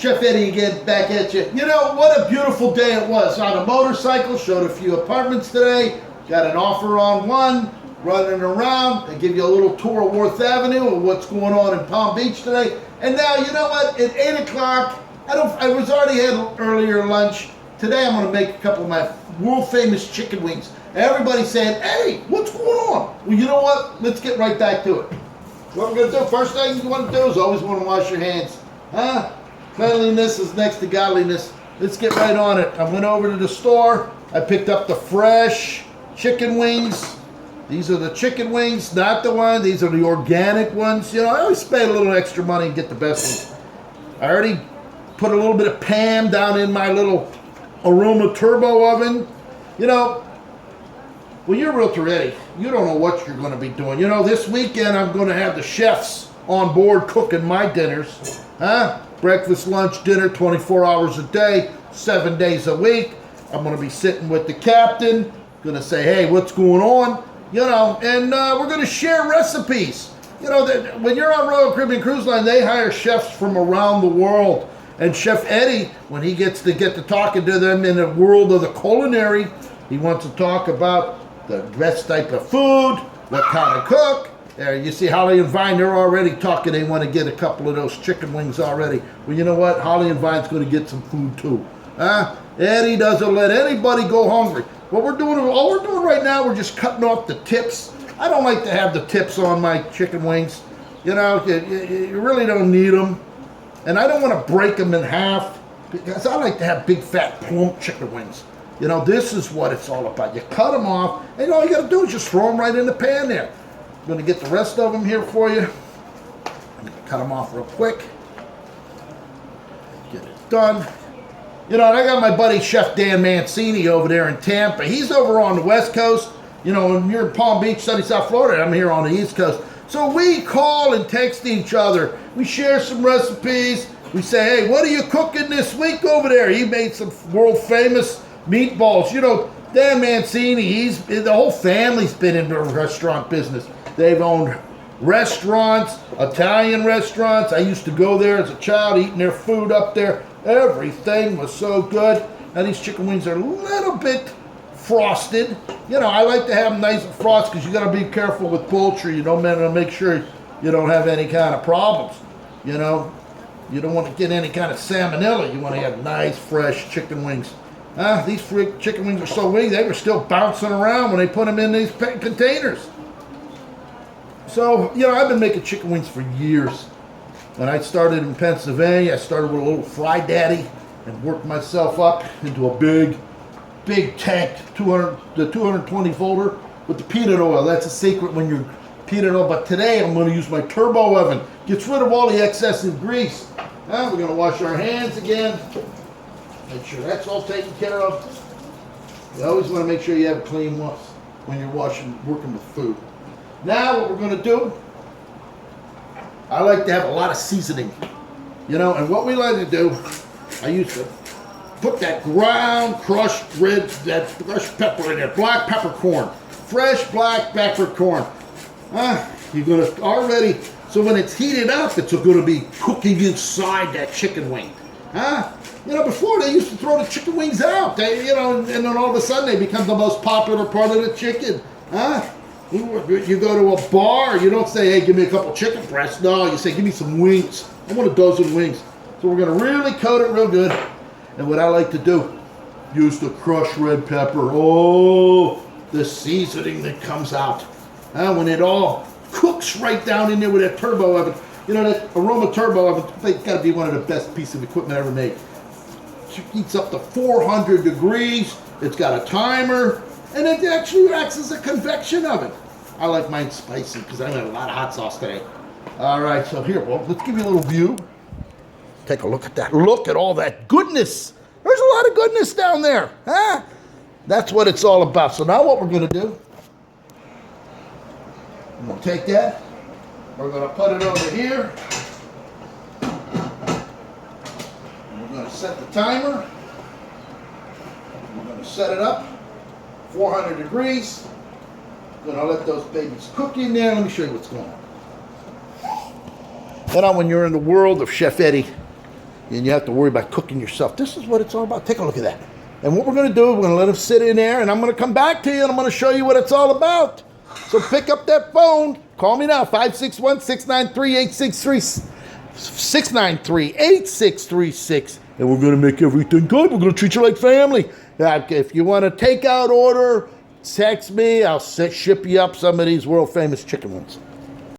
Chef Eddie again, back at you. You know, what a beautiful day it was. On a motorcycle, showed a few apartments today, got an offer on one, running around. I give you a little tour of Worth Avenue and what's going on in Palm Beach today. And now, you know what, at 8 o'clock, I was already had earlier lunch. Today I'm gonna make a couple of my world famous chicken wings. Everybody said, hey, what's going on? Well, you know what, let's get right back to it. What we're gonna do, first thing you wanna do is always wanna wash your hands. Huh? Cleanliness is next to godliness. Let's get right on it. I went over to the store. I picked up the fresh chicken wings. These are the chicken wings, not the one. These are the organic ones. You know, I always spend a little extra money and get the best ones. I already put a little bit of Pam down in my little aroma turbo oven. You know, when you're Realtor Eddy, you don't know what you're going to be doing. You know, this weekend I'm going to have the chefs on board cooking my dinners. Huh? Breakfast, lunch, dinner, 24 hours a day, 7 days a week. I'm going to be sitting with the captain, going to say, hey, what's going on? You know, and we're going to share recipes. You know, when you're on Royal Caribbean Cruise Line, they hire chefs from around the world. And Chef Eddy, when he gets to talking to them in the world of the culinary, he wants to talk about the best type of food, what kind of cook. There, you see Holly and Vine, they're already talking. They want to get a couple of those chicken wings already. Well, you know what? Holly and Vine's going to get some food too. Eddy doesn't let anybody go hungry. All we're doing right now, we're just cutting off the tips. I don't like to have the tips on my chicken wings. You know, you really don't need them. And I don't want to break them in half because I like to have big, fat, plump chicken wings. You know, this is what it's all about. You cut them off, and all you got to do is just throw them right in the pan there. I'm going to get the rest of them here for you. I'm going to cut them off real quick. Get it done. You know, and I got my buddy Chef Dan Mancini over there in Tampa. He's over on the West Coast. You know, and you're in Palm Beach, sunny South Florida. I'm here on the East Coast. So we call and text each other. We share some recipes. We say, hey, what are you cooking this week over there? He made some world famous meatballs. You know, Dan Mancini, the whole family's been in the restaurant business. They've owned restaurants, Italian restaurants. I used to go there as a child, eating their food up there. Everything was so good. Now these chicken wings are a little bit frosted. You know, I like to have them nice and frosted because you got to be careful with poultry. You don't want to make sure you don't have any kind of problems. You know, you don't want to get any kind of salmonella. You want to have nice, fresh chicken wings. These chicken wings are so wing, they were still bouncing around when they put them in these containers. So, you know, I've been making chicken wings for years. When I started in Pennsylvania, I started with a little Fry Daddy and worked myself up into a big tank, the 220 folder with the peanut oil. That's a secret when you're peanut oil. But today I'm going to use my turbo oven. Gets rid of all the excessive grease. We're going to wash our hands again. Make sure that's all taken care of. You always want to make sure you have clean ones when you're working with food. Now what we're going to do, I like to have a lot of seasoning, you know, and what we like to do, I used to put that ground crushed pepper in there, black peppercorn, fresh black peppercorn. You're going to already, so when it's heated up, it's going to be cooking inside that chicken wing. You know, before they used to throw the chicken wings out, you know, and then all of a sudden they become the most popular part of the chicken. You go to a bar, you don't say, hey, give me a couple chicken breasts. No, you say, give me some wings. I want a dozen wings. So we're going to really coat it real good. And what I like to do, use the crushed red pepper. Oh, the seasoning that comes out. When it all cooks right down in there with that turbo oven. You know, that aroma turbo oven, it's got to be one of the best pieces of equipment ever made. It heats up to 400 degrees. It's got a timer. And it actually acts as a convection oven. I like mine spicy because I had a lot of hot sauce today. All right, so here, well, let's give you a little view. Take a look at that. Look at all that goodness. There's a lot of goodness down there. That's what it's all about. So now what we're going to do, I'm going to take that. We're going to put it over here. And we're going to set the timer. We're going to set it up. 400 degrees. Gonna let those babies cook in there. Let me show you what's going on. You know, when you're in the world of Chef Eddy, and you have to worry about cooking yourself. This is what it's all about. Take a look at that. And what we're going to do, we're going to let them sit in there, and I'm going to come back to you, and I'm going to show you what it's all about. So pick up that phone. Call me now, 561-693-8636. 693-8636. And we're going to make everything good. We're going to treat you like family. If you want a takeout order, text me. I'll ship you up some of these world famous chicken wings.